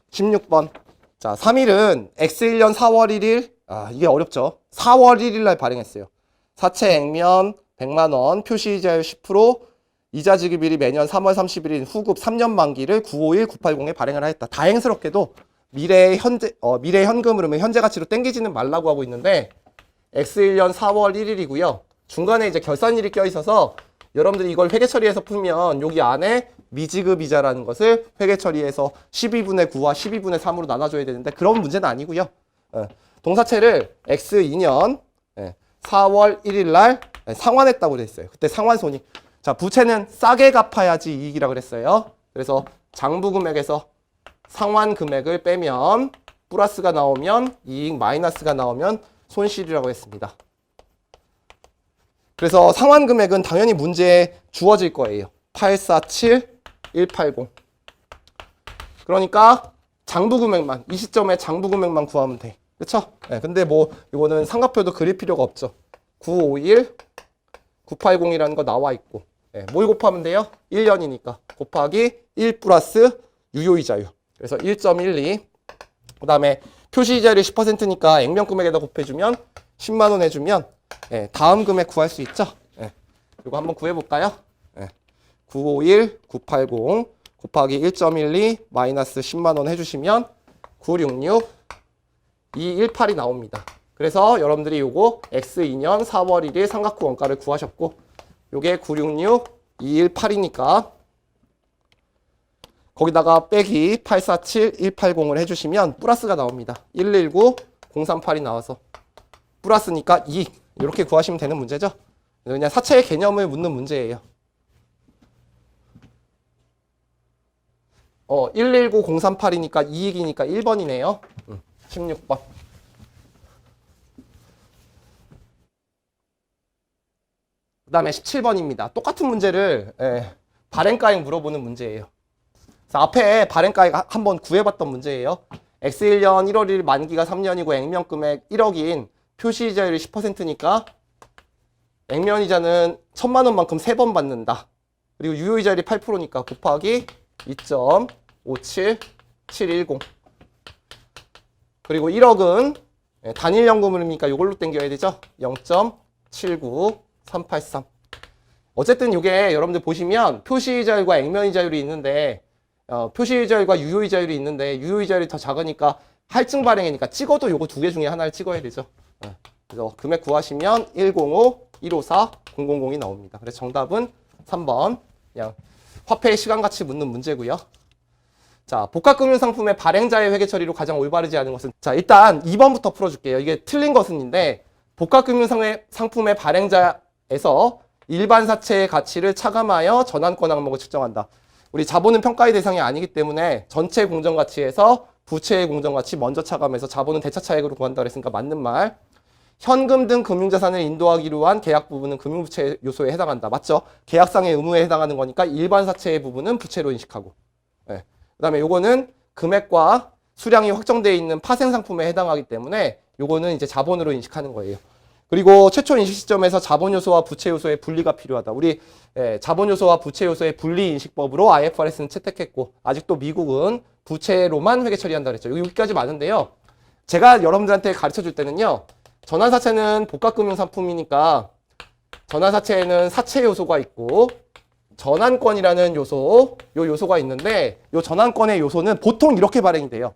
16번. 자, 3일은 X1년 4월 1일. 이게 어렵죠. 4월 1일 날 발행했어요. 사채 액면 100만 원, 표시이자율 10%, 이자 지급일이 매년 3월 31일 후급 3년 만기를 951, 980에 발행을 하였다. 다행스럽게도 미래의 현금 흐름을 현재 가치로 땡기지는 말라고 하고 있는데 X1년 4월 1일이고요. 중간에 이제 결산일이 껴 있어서 여러분들이 이걸 회계 처리해서 풀면 여기 안에 미지급 이자라는 것을 회계 처리해서 12분의 9와 12분의 3으로 나눠줘야 되는데 그런 문제는 아니고요. 동사채를 X2년 4월 1일 날 상환했다고 됐어요. 그때 상환손익. 자, 부채는 싸게 갚아야지 이익이라고 그랬어요. 그래서 장부 금액에서 상환 금액을 빼면 플러스가 나오면 이익, 마이너스가 나오면 손실이라고 했습니다. 그래서 상환 금액은 당연히 문제에 주어질 거예요. 847180. 그러니까 장부 금액만, 이 시점에 장부 금액만 구하면 돼. 그쵸? 근데 뭐 이거는 상가표도 그릴 필요가 없죠. 951 980이라는 거 나와 있고 뭘 곱하면 돼요? 1년이니까 곱하기 1 플러스 유효이자율. 그래서 1.12. 그 다음에 표시이자율이 10%니까 액면 금액에다 곱해주면 10만 원 해주면 다음 금액 구할 수 있죠. 이거 한번 구해볼까요? 951 980 곱하기 1.12 마이너스 10만 원 해주시면 966 218이 나옵니다. 그래서 여러분들이 요거 X2년 4월 1일 삼각후 원가를 구하셨고 요게 966 218이니까 거기다가 빼기 847 180을 해주시면 플러스가 나옵니다. 119 038이 나와서 플러스니까 2 이렇게 구하시면 되는 문제죠. 그냥 사채의 개념을 묻는 문제예요. 119 038이니까 이익이니까 1번이네요. 16번. 그 다음에 17번입니다. 똑같은 문제를 발행가액 물어보는 문제예요. 앞에 발행가액 한번 구해봤던 문제예요. X1년 1월 1일 만기가 3년이고 액면 금액 1억인 표시이자율이 10%니까 액면이자는 1,000만 원만큼 3번 받는다. 그리고 유효이자율이 8%니까 곱하기 2.57710. 그리고 1억은 단일연금이니까 이걸로 땡겨야 되죠. 0.79383. 어쨌든 이게 여러분들 보시면 표시이자율과 액면이자율이 있는데 표시이자율과 유효이자율이 있는데 유효이자율이 더 작으니까 할증 발행이니까 찍어도 요거 두 개 중에 하나를 찍어야 되죠. 그래서 금액 구하시면 105, 154, 000이 나옵니다. 그래서 정답은 3번. 그냥 화폐의 시간가치 묻는 문제고요. 자, 복합금융상품의 발행자의 회계 처리로 가장 올바르지 않은 것은, 자, 일단 2번부터 풀어줄게요. 이게 틀린 것은인데, 복합금융상품의 발행자에서 일반 사채의 가치를 차감하여 전환권 항목을 측정한다. 우리 자본은 평가의 대상이 아니기 때문에 전체 공정가치에서 부채의 공정가치 먼저 차감해서 자본은 대차 차익으로 구한다 그랬으니까 맞는 말. 현금 등 금융자산을 인도하기로 한 계약 부분은 금융부채 요소에 해당한다. 맞죠? 계약상의 의무에 해당하는 거니까 일반 사채의 부분은 부채로 인식하고. 네. 그 다음에 요거는 금액과 수량이 확정되어 있는 파생상품에 해당하기 때문에 요거는 이제 자본으로 인식하는 거예요. 그리고 최초 인식 시점에서 자본 요소와 부채 요소의 분리가 필요하다. 우리 자본 요소와 부채 요소의 분리 인식법으로 IFRS는 채택했고 아직도 미국은 부채로만 회계 처리한다 그랬죠. 여기까지 맞는데요. 제가 여러분들한테 가르쳐 줄 때는요. 전환사채는 복합금융상품이니까 전환사채에는 사채 요소가 있고 전환권이라는 요소, 요 요소가 있는데 요 전환권의 요소는 보통 이렇게 발행이 돼요.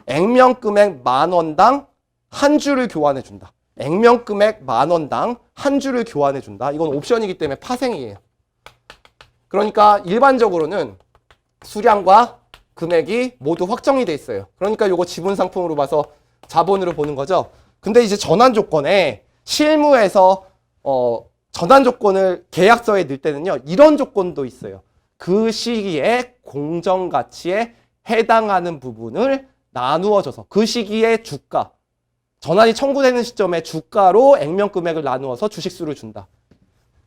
액면금액 10,000원당 한 주를 교환해 준다. 액면금액 10,000원당 한 주를 교환해 준다. 이건 옵션이기 때문에 파생이에요. 그러니까 일반적으로는 수량과 금액이 모두 확정이 돼 있어요. 그러니까 요거 지분 상품으로 봐서 자본으로 보는 거죠. 근데 이제 전환 조건에 실무에서 전환 조건을 계약서에 넣을 때는요. 이런 조건도 있어요. 그 시기에 공정가치에 해당하는 부분을 나누어줘서 그 시기에 주가, 전환이 청구되는 시점에 주가로 액면 금액을 나누어서 주식수를 준다.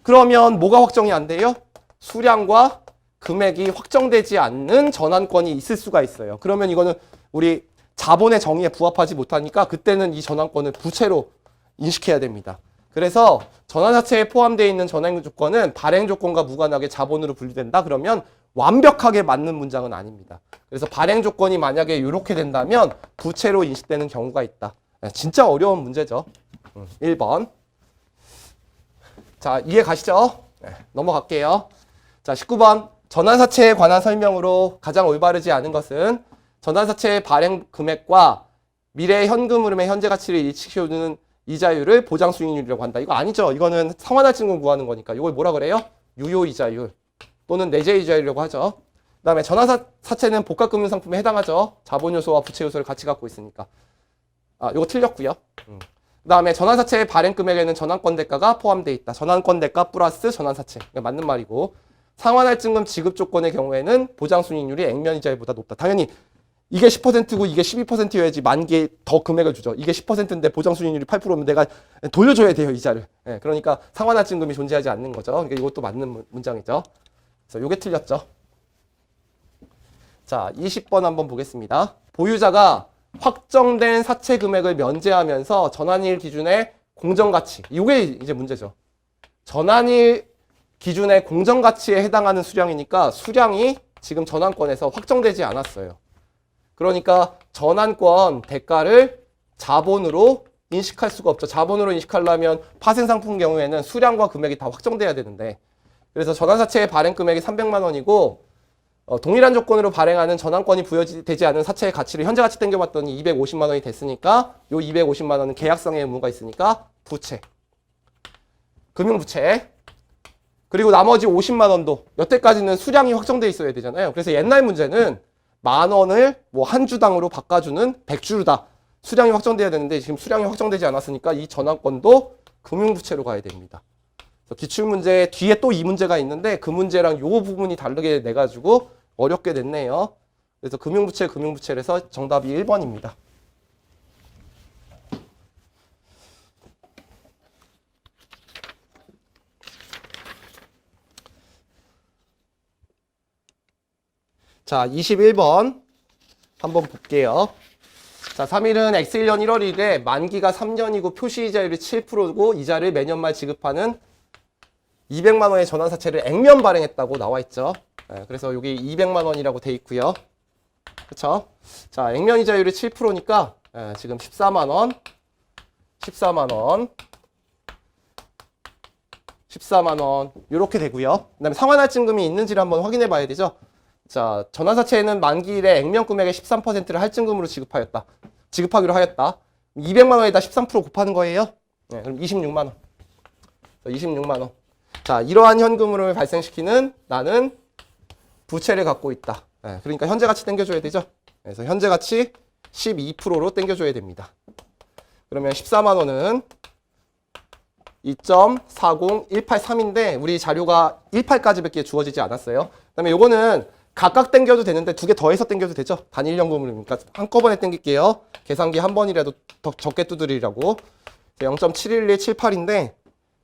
그러면 뭐가 확정이 안 돼요? 수량과 금액이 확정되지 않는 전환권이 있을 수가 있어요. 그러면 이거는 우리 자본의 정의에 부합하지 못하니까 그때는 이 전환권을 부채로 인식해야 됩니다. 그래서 전환사채에 포함되어 있는 전환 조건은 발행 조건과 무관하게 자본으로 분리된다. 그러면 완벽하게 맞는 문장은 아닙니다. 그래서 발행 조건이 만약에 이렇게 된다면 부채로 인식되는 경우가 있다. 진짜 어려운 문제죠. 1번. 자, 이해 가시죠? 넘어갈게요. 자, 19번. 전환사채에 관한 설명으로 가장 올바르지 않은 것은 전환사채의 발행 금액과 미래 현금 흐름의 현재 가치를 일치시켜주는 이자율을 보장 수익률이라고 한다. 이거 아니죠. 이거는 상환할증금 구하는 거니까. 이걸 뭐라 그래요? 유효이자율 또는 내재이자율이라고 하죠. 그 다음에 전환사채는 복합금융상품에 해당하죠. 자본요소와 부채요소를 같이 갖고 있으니까. 이거 틀렸고요. 그 다음에 전환사채의 발행 금액에는 전환권 대가가 포함되어 있다. 전환권 대가 플러스 전환사채. 맞는 말이고. 상환할증금 지급 조건의 경우에는 보장 수익률이 액면이자율보다 높다. 당연히 이게 10%고 이게 12%여야지 만개 더 금액을 주죠. 이게 10%인데 보장 수익률이 8%면 내가 돌려줘야 돼요, 이자를. 그러니까 상환할증금이 존재하지 않는 거죠. 그러니까 이것도 맞는 문장이죠. 그래서 이게 틀렸죠. 자, 20번 한번 보겠습니다. 보유자가 확정된 사채 금액을 면제하면서 전환일 기준의 공정가치. 이게 이제 문제죠. 전환일 기준의 공정가치에 해당하는 수량이니까 수량이 지금 전환권에서 확정되지 않았어요. 그러니까 전환권 대가를 자본으로 인식할 수가 없죠. 자본으로 인식하려면 파생상품 경우에는 수량과 금액이 다 확정돼야 되는데 그래서 전환사채의 발행 금액이 300만 원이고 동일한 조건으로 발행하는 전환권이 부여되지 않은 사채의 가치를 현재 가치 땡겨봤더니 250만 원이 됐으니까 요 250만 원은 계약상의 의무가 있으니까 부채, 금융부채. 그리고 나머지 50만 원도 여태까지는 수량이 확정돼 있어야 되잖아요. 그래서 옛날 문제는 10,000원을 뭐 한 주당으로 바꿔주는 100주다. 수량이 확정돼야 되는데 지금 수량이 확정되지 않았으니까 이 전환권도 금융부채로 가야 됩니다. 그래서 기출문제 뒤에 또 이 문제가 있는데 그 문제랑 요 부분이 다르게 내가지고 어렵게 됐네요. 그래서 금융부채에서 정답이 1번입니다. 자, 21번 한번 볼게요. 자, 3일은 X1년 1월 1일에 만기가 3년이고 표시이자율이 7%고 이자를 매년 말 지급하는 200만 원의 전환사채를 액면 발행했다고 나와 있죠. 그래서 여기 200만 원이라고 돼 있고요. 그렇죠? 자, 액면 이자율이 7%니까 지금 14만 원, 14만 원, 14만 원 이렇게 되고요. 그다음에 상환할증금이 있는지를 한번 확인해 봐야 되죠. 자, 전환사채는 만기일에 액면 금액의 13%를 할증금으로 지급하기로 하였다. 200만 원에다 13% 곱하는 거예요. 네, 그럼 26만 원. 26만 원. 자, 이러한 현금을 발생시키는 나는 부채를 갖고 있다. 네, 그러니까 현재 가치 땡겨줘야 되죠. 그래서 현재 가치 12%로 땡겨줘야 됩니다. 그러면 14만 원은 2.40183인데 우리 자료가 18까지밖에 주어지지 않았어요. 그다음에 요거는 각각 땡겨도 되는데 두 개 더해서 땡겨도 되죠. 단일연금이니까 한꺼번에 땡길게요. 계산기 한 번이라도 더 적게 두드리라고. 0.71278인데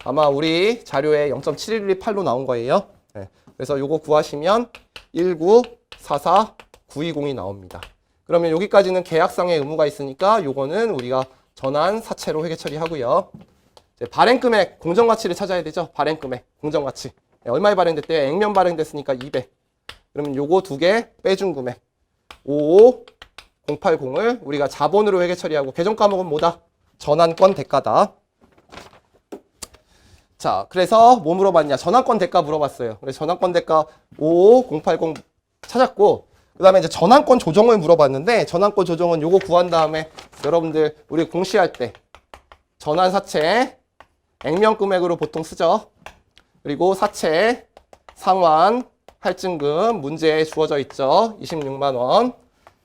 아마 우리 자료에 0.71218로 나온 거예요. 네. 그래서 요거 구하시면 1944920이 나옵니다. 그러면 여기까지는 계약상의 의무가 있으니까 요거는 우리가 전환 사채로 회계 처리하고요. 발행금액, 공정가치를 찾아야 되죠. 발행금액, 공정가치. 네, 얼마에 발행됐대요? 액면 발행됐으니까 200. 그러면 요거 두 개 빼준 금액 55080을 우리가 자본으로 회계 처리하고 계정 과목은 뭐다? 전환권 대가다. 자, 그래서 뭐 물어봤냐? 전환권 대가 물어봤어요. 그래서 전환권 대가 55080 찾았고, 그 다음에 이제 전환권 조정을 물어봤는데, 전환권 조정은 요거 구한 다음에 여러분들 우리 공시할 때 전환 사채 액면 금액으로 보통 쓰죠. 그리고 사채 상환 할증금 문제에 주어져 있죠. 26만 원.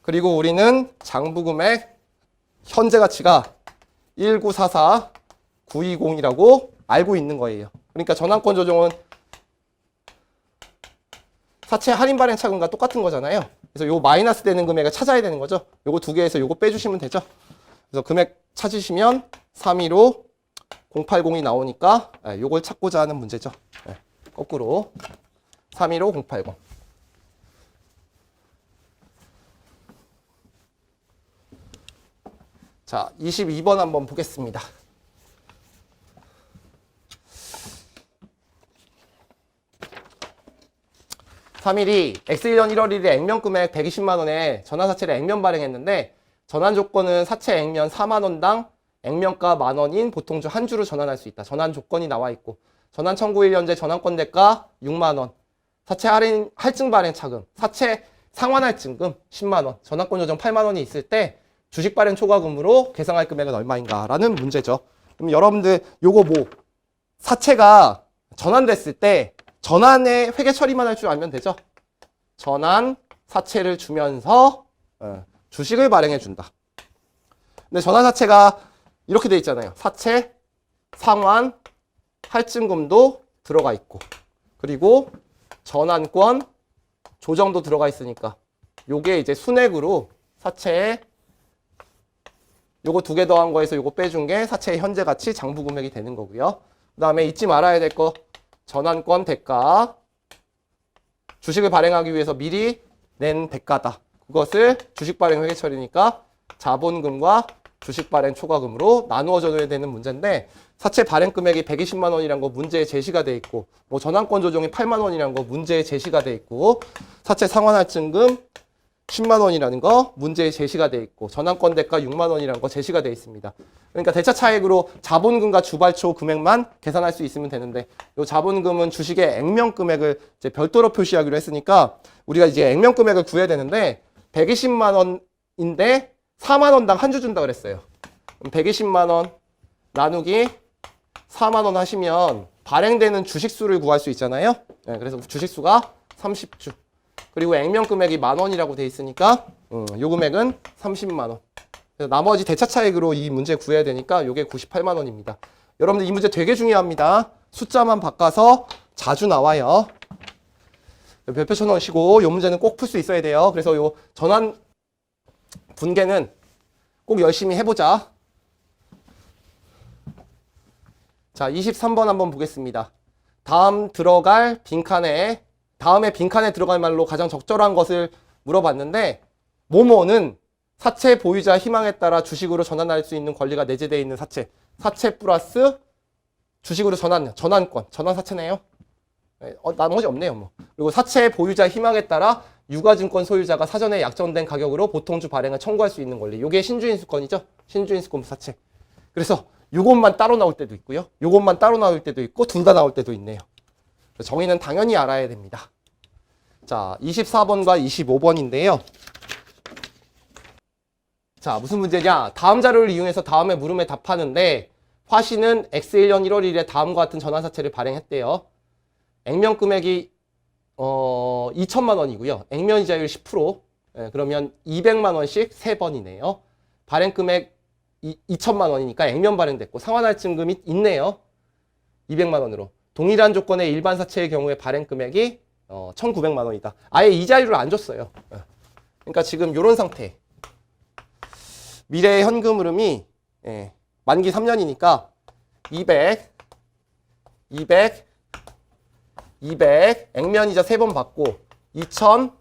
그리고 우리는 장부 금액 현재 가치가 1944920이라고 알고 있는 거예요. 그러니까 전환권 조정은 사채 할인 발행 차금과 똑같은 거잖아요. 그래서 요 마이너스 되는 금액을 찾아야 되는 거죠. 요거 두 개에서 요거 빼주시면 되죠. 그래서 금액 찾으시면 315080이 나오니까 요걸 찾고자 하는 문제죠. 거꾸로 315080. 자, 22번 한번 보겠습니다. 3일이 X1년 1월 1일에 액면 금액 120만 원에 전환사채를 액면 발행했는데 전환 조건은 사채 액면 4만 원당 액면가 만 원인 보통주 한 주로 전환할 수 있다. 전환 조건이 나와 있고 전환 청구일 현재 전환권 대가 6만 원, 사채 할인 할증 발행 차금, 사채 상환 할증금 10만 원, 전환권 조정 8만 원이 있을 때 주식 발행 초과금으로 계상할 금액은 얼마인가라는 문제죠. 그럼 여러분들 요거 뭐 사채가 전환됐을 때 전환에 회계 처리만 할 줄 알면 되죠. 전환 사채를 주면서 주식을 발행해 준다. 근데 전환 사채가 이렇게 돼 있잖아요. 사채 상환 할증금도 들어가 있고 그리고 전환권 조정도 들어가 있으니까 요게 이제 순액으로 사채에 요거 두 개 더한 거에서 요거 빼준 게 사채의 현재 가치 장부 금액이 되는 거고요. 그 다음에 잊지 말아야 될 거 전환권 대가, 주식을 발행하기 위해서 미리 낸 대가다. 그것을 주식 발행 회계 처리니까 자본금과 주식 발행 초과금으로 나누어져 둬야 되는 문제인데 사채 발행 금액이 120만 원이란 거 문제에 제시가 돼 있고 뭐 전환권 조정이 8만 원이란 거 문제에 제시가 돼 있고 사채 상환 할증금 10만 원이라는 거 문제에 제시가 돼 있고 전환권 대가 6만 원이라는 거 제시가 돼 있습니다. 그러니까 대차 차익으로 자본금과 주발초 금액만 계산할 수 있으면 되는데 이 자본금은 주식의 액면 금액을 이제 별도로 표시하기로 했으니까 우리가 이제 액면 금액을 구해야 되는데 120만 원인데 4만 원당 한 주 준다 그랬어요. 그럼 120만 원 나누기 4만 원 하시면 발행되는 주식수를 구할 수 있잖아요. 네, 그래서 주식수가 30주. 그리고 액면 금액이 만 원이라고 돼 있으니까 요 금액은 30만 원. 그래서 나머지 대차 차익으로 이 문제 구해야 되니까 요게 98만 원입니다. 여러분들 이 문제 되게 중요합니다. 숫자만 바꿔서 자주 나와요. 별표 쳐놓으시고 요 문제는 꼭 풀 수 있어야 돼요. 그래서 요 전환 분계는 꼭 열심히 해보자. 자, 23번 한번 보겠습니다. 다음에 빈칸에 들어갈 말로 가장 적절한 것을 물어봤는데 뭐뭐는 사채 보유자 희망에 따라 주식으로 전환할 수 있는 권리가 내재되어 있는 사채 플러스 주식으로 전환권, 전환사채네요. 나머지 없네요. 뭐. 그리고 사채 보유자 희망에 따라 유가증권 소유자가 사전에 약정된 가격으로 보통주 발행을 청구할 수 있는 권리. 이게 신주인수권이죠. 신주인수권 사채. 그래서 요것만 따로 나올 때도 있고요. 요것만 따로 나올 때도 있고 둘 다 나올 때도 있네요. 정의는 당연히 알아야 됩니다. 자, 24번과 25번인데요. 자, 무슨 문제냐? 다음 자료를 이용해서 다음의 물음에 답하는데 화씨는 X1년 1월 1일에 다음과 같은 전환사채를 발행했대요. 액면 금액이 2천만 원이고요. 액면 이자율 10%. 예, 그러면 200만 원씩 3번이네요. 발행 금액 2천만 원이니까 액면 발행됐고 상환할증금이 있네요. 200만 원으로. 동일한 조건의 일반 사채의 경우에 발행 금액이 1,900만 원이다. 아예 이자율을 안 줬어요. 그러니까 지금 이런 상태. 미래의 현금 흐름이 만기 3년이니까 200, 200, 액면이자 3번 받고 2,000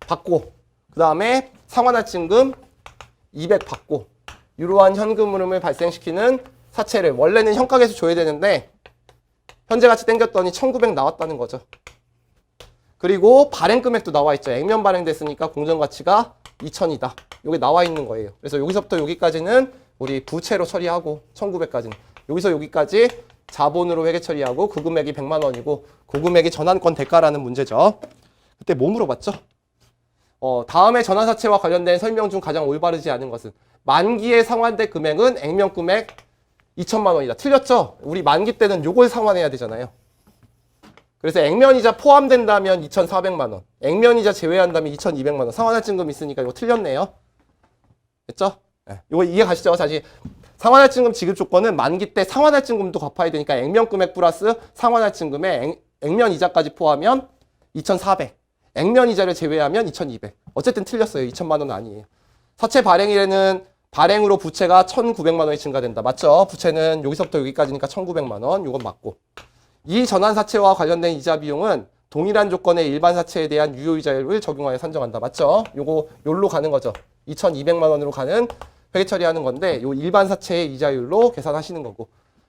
받고 그 다음에 상환할증금 200 받고 이러한 현금 흐름을 발생시키는 사채를 원래는 현가계수 줘야 되는데 현재 가치 땡겼더니 1,900 나왔다는 거죠. 그리고 발행 금액도 나와 있죠. 액면 발행됐으니까 공정가치가 2,000이다. 여기 나와 있는 거예요. 그래서 여기서부터 여기까지는 우리 부채로 처리하고 1,900까지는 여기서 여기까지 자본으로 회계 처리하고 그 금액이 100만 원이고 그 금액이 전환권 대가라는 문제죠. 그때 뭐 물어봤죠? 다음에 전환사채와 관련된 설명 중 가장 올바르지 않은 것은 만기에 상환된 금액은 액면 금액 2천만 원이다. 틀렸죠? 우리 만기 때는 요걸 상환해야 되잖아요. 그래서 액면이자 포함된다면 2,400만 원, 액면이자 제외한다면 2,200만 원. 상환할증금 있으니까 이거 틀렸네요. 됐죠? 네. 이거 이해 가시죠? 다시 상환할증금 지급 조건은 만기 때 상환할증금도 갚아야 되니까 액면 금액 플러스 상환할증금에 액면 이자까지 포함하면 2,400. 액면 이자를 제외하면 2,200. 어쨌든 틀렸어요. 2천만 원은 아니에요. 사채 발행일에는 발행으로 부채가 1,900만 원이 증가된다. 맞죠? 부채는 여기서부터 여기까지니까 1,900만 원. 이건 맞고. 이 전환사채와 관련된 이자 비용은 동일한 조건의 일반 사채에 대한 유효이자율을 적용하여 산정한다. 맞죠? 요거 요로 가는 거죠. 2,200만 원으로 가는 회계 처리하는 건데 요 일반 사채의 이자율로 계산하시는 거고.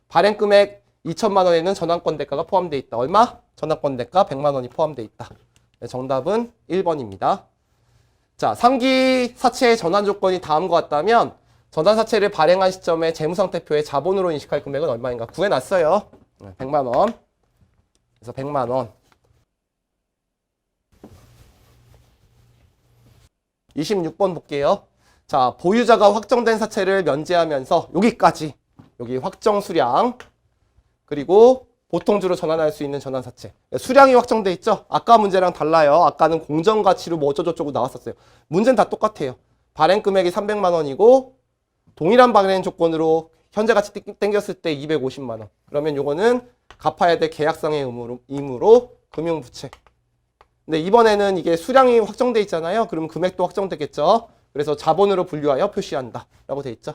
발행 금액 2천만 원에는 전환권 대가가 포함되어 있다. 얼마? 전환권 대가 100만 원이 포함되어 있다. 네, 정답은 1번입니다. 자, 상기 사채의 전환 조건이 다음과 같다면 전환사채를 발행한 시점에 재무상태표에 자본으로 인식할 금액은 얼마인가 구해놨어요. 100만 원. 그래서 100만 원. 26번 볼게요. 자, 보유자가 확정된 사채를 면제하면서 여기까지 여기 확정 수량 그리고 보통주로 전환할 수 있는 전환사채. 수량이 확정돼 있죠? 아까 문제랑 달라요. 아까는 공정가치로 뭐 어쩌고저쩌고 나왔었어요. 문제는 다 똑같아요. 발행 금액이 300만 원이고 동일한 발행 조건으로 현재 가치 땡겼을 때 250만 원. 그러면 요거는 갚아야 될 계약상의 의무로 금융부채. 근데 이번에는 이게 수량이 확정돼 있잖아요. 그럼 금액도 확정되겠죠? 그래서 자본으로 분류하여 표시한다. 라고 돼 있죠?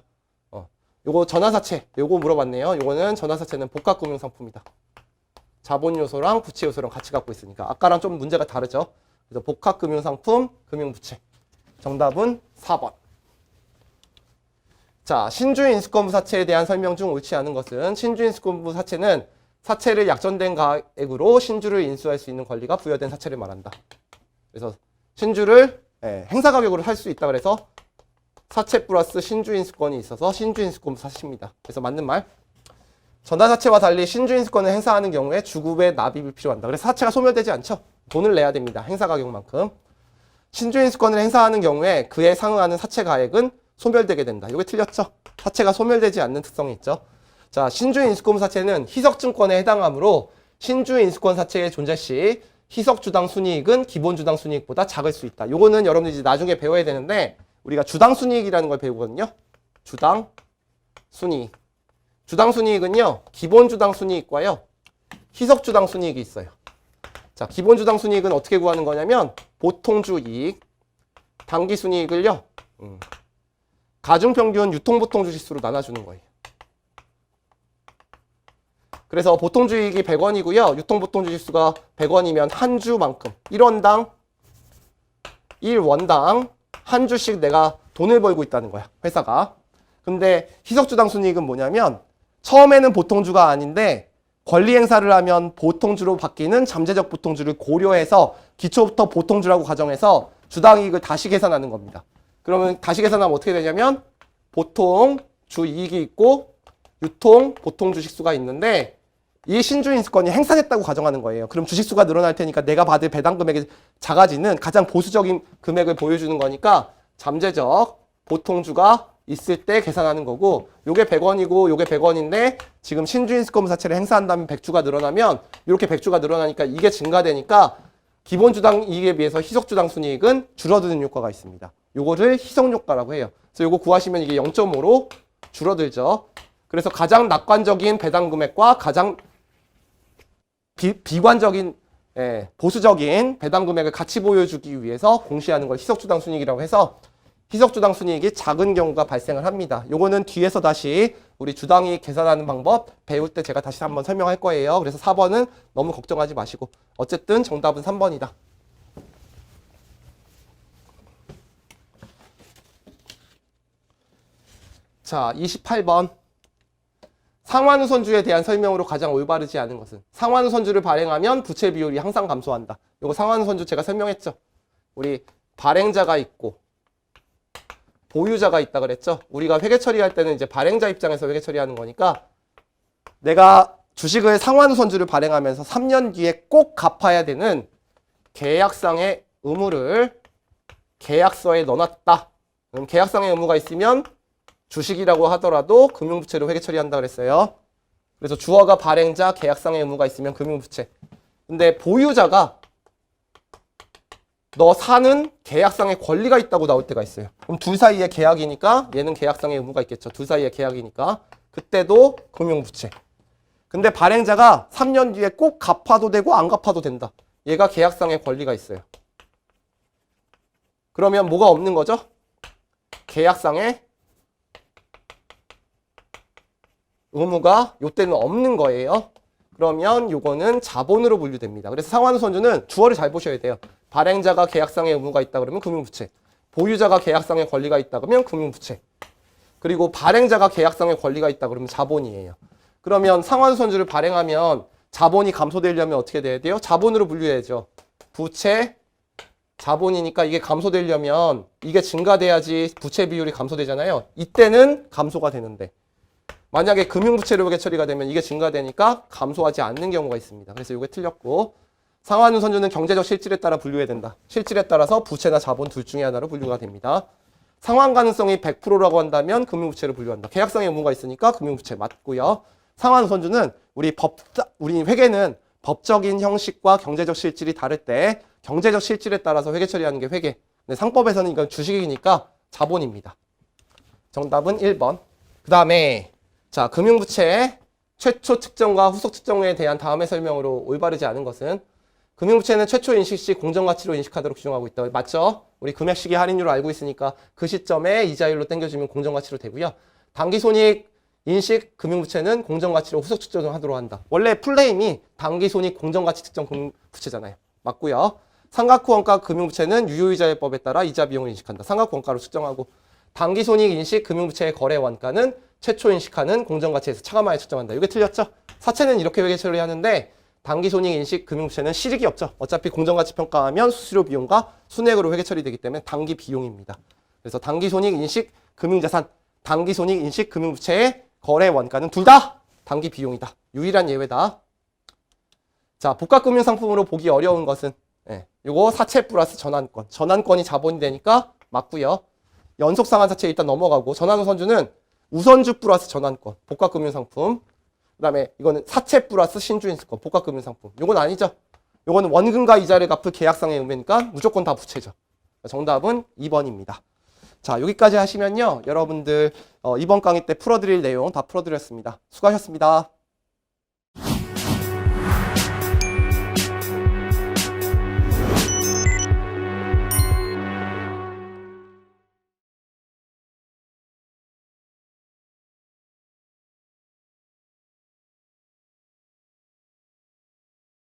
요거 전환사채. 요거 물어봤네요. 요거는 전환사채는 복합금융상품이다. 자본 요소랑 부채 요소랑 같이 갖고 있으니까 아까랑 좀 문제가 다르죠. 그래서 복합금융상품, 금융부채. 정답은 4번. 자, 신주인수권부 사채에 대한 설명 중 옳지 않은 것은 신주인수권부 사채는 사채를 약정된 가액으로 신주를 인수할 수 있는 권리가 부여된 사채를 말한다. 그래서 신주를 행사가격으로 살 수 있다 그래서 사채 플러스 신주인수권이 있어서 신주인수권부 사채입니다. 그래서 맞는 말. 전환사채와 달리 신주인수권을 행사하는 경우에 주급의 납입이 필요한다. 그래서 사채가 소멸되지 않죠. 돈을 내야 됩니다. 행사가격만큼. 신주인수권을 행사하는 경우에 그에 상응하는 사채 가액은 소멸되게 된다. 이게 틀렸죠? 사채가 소멸되지 않는 특성이 있죠. 자, 신주인수권 사채는 희석증권에 해당하므로 신주인수권 사채의 존재 시 희석주당 순이익은 기본주당 순이익보다 작을 수 있다. 요거는 여러분들이 이제 나중에 배워야 되는데 우리가 주당 순이익이라는 걸 배우거든요. 주당 순이익. 주당 순이익은요. 기본주당 순이익과요. 희석주당 순이익이 있어요. 자, 기본주당 순이익은 어떻게 구하는 거냐면 보통주 이익, 당기 순이익을요. 가중평균 유통보통주 지수로 나눠주는 거예요. 그래서 보통주 이익이 100원이고요. 유통보통주 지수가 100원이면 한 주만큼 1원당 한 주씩 내가 돈을 벌고 있다는 거야. 회사가. 근데 희석주당 순이익은 뭐냐면 처음에는 보통주가 아닌데 권리 행사를 하면 보통주로 바뀌는 잠재적 보통주를 고려해서 기초부터 보통주라고 가정해서 주당이익을 다시 계산하는 겁니다. 그러면 다시 계산하면 어떻게 되냐면 보통 주 이익이 있고 유통 보통 주식수가 있는데 이 신주인수권이 행사됐다고 가정하는 거예요. 그럼 주식수가 늘어날 테니까 내가 받을 배당 금액이 작아지는 가장 보수적인 금액을 보여주는 거니까 잠재적 보통주가 있을 때 계산하는 거고, 요게 100원이고 요게 100원인데 지금 신주인수권 자체를 행사한 다음에 100주가 늘어나면 이렇게 100주가 늘어나니까 이게 증가되니까 기본주당 이익에 비해서 희석주당 순이익은 줄어드는 효과가 있습니다. 요거를 희석효과라고 해요. 그래서 요거 구하시면 이게 0.5로 줄어들죠. 그래서 가장 낙관적인 배당 금액과 가장 비관적인 보수적인 배당 금액을 같이 보여주기 위해서 공시하는 걸 희석주당 순이익이라고 해서 희석주당 순이익이 작은 경우가 발생을 합니다. 요거는 뒤에서 다시 우리 주당이익 계산하는 방법 배울 때 제가 다시 한번 설명할 거예요. 그래서 4번은 너무 걱정하지 마시고 어쨌든 정답은 3번이다. 자, 28번. 상환우선주에 대한 설명으로 가장 올바르지 않은 것은? 상환우선주를 발행하면 부채 비율이 항상 감소한다. 요거 상환우선주 제가 설명했죠. 우리 발행자가 있고 보유자가 있다 그랬죠. 우리가 회계 처리할 때는 이제 발행자 입장에서 회계 처리하는 거니까 내가 주식을 상환우선주를 발행하면서 3년 뒤에 꼭 갚아야 되는 계약상의 의무를 계약서에 넣어놨다. 그럼 계약상의 의무가 있으면 주식이라고 하더라도 금융부채로 회계 처리한다 그랬어요. 그래서 주어가 발행자, 계약상의 의무가 있으면 금융부채. 근데 보유자가 너 사는 계약상의 권리가 있다고 나올 때가 있어요. 그럼 둘 사이의 계약이니까 얘는 계약상의 의무가 있겠죠. 둘 사이의 계약이니까. 그때도 금융부채. 근데 발행자가 3년 뒤에 꼭 갚아도 되고 안 갚아도 된다. 얘가 계약상의 권리가 있어요. 그러면 뭐가 없는 거죠? 계약상의 의무가 요때는 없는 거예요. 그러면 요거는 자본으로 분류됩니다. 그래서 상환우선주는 주어를 잘 보셔야 돼요. 발행자가 계약상의 의무가 있다 그러면 금융부채, 보유자가 계약상의 권리가 있다 그러면 금융부채, 그리고 발행자가 계약상의 권리가 있다 그러면 자본이에요. 그러면 상환우선주를 발행하면 자본이 감소되려면 어떻게 돼야 돼요? 자본으로 분류해야죠. 부채, 자본이니까 이게 감소되려면 이게 증가돼야지 부채 비율이 감소되잖아요. 이때는 감소가 되는데 만약에 금융부채로 회계 처리가 되면 이게 증가되니까 감소하지 않는 경우가 있습니다. 그래서 이게 틀렸고, 상환우선주는 경제적 실질에 따라 분류해야 된다. 실질에 따라서 부채나 자본 둘 중에 하나로 분류가 됩니다. 상환 가능성이 100%라고 한다면 금융부채로 분류한다. 계약상의 의무가 있으니까 금융부채 맞고요. 상환우선주는 우리 회계는 법적인 형식과 경제적 실질이 다를 때 경제적 실질에 따라서 회계 처리하는 게 회계. 근데 상법에서는 이건 주식이니까 자본입니다. 정답은 1번. 그 다음에 자, 금융부채의 최초 측정과 후속 측정에 대한 다음의 설명으로 올바르지 않은 것은 금융부채는 최초 인식 시 공정가치로 인식하도록 규정하고 있다. 맞죠? 우리 금액시기 할인율을 알고 있으니까 그 시점에 이자율로 땡겨주면 공정가치로 되고요. 단기손익 인식 금융부채는 공정가치로 후속 측정을 하도록 한다. 원래 풀네임이 단기손익 공정가치 측정 금융부채잖아요. 맞고요. 삼각후원가 금융부채는 유효이자율법에 따라 이자 비용을 인식한다. 삼각후원가로 측정하고, 단기손익 인식 금융부채의 거래 원가는 최초 인식하는 공정가치에서 차감하여 측정한다. 이게 틀렸죠? 사채는 이렇게 회계 처리하는데 단기손익 인식 금융부채는 실익이 없죠. 어차피 공정가치 평가하면 수수료 비용과 순이익으로 회계 처리되기 때문에 단기 비용입니다. 그래서 단기손익 인식 금융자산, 단기손익 인식 금융부채의 거래 원가는 둘 다 단기 비용이다. 유일한 예외다. 자, 복합금융상품으로 보기 어려운 것은 요거 사채 플러스 전환권. 전환권이 자본이 되니까 맞고요. 연속상환사채 일단 넘어가고, 전환우선주는 우선주 플러스 전환권, 복합금융상품. 그 다음에 이거는 사채 플러스 신주인수권, 복합금융상품. 요건 아니죠. 요거는 원금과 이자를 갚을 계약상의 의무니까 무조건 다 부채죠. 정답은 2번입니다. 자, 여기까지 하시면요, 여러분들 이번 강의 때 풀어드릴 내용 다 풀어드렸습니다. 수고하셨습니다.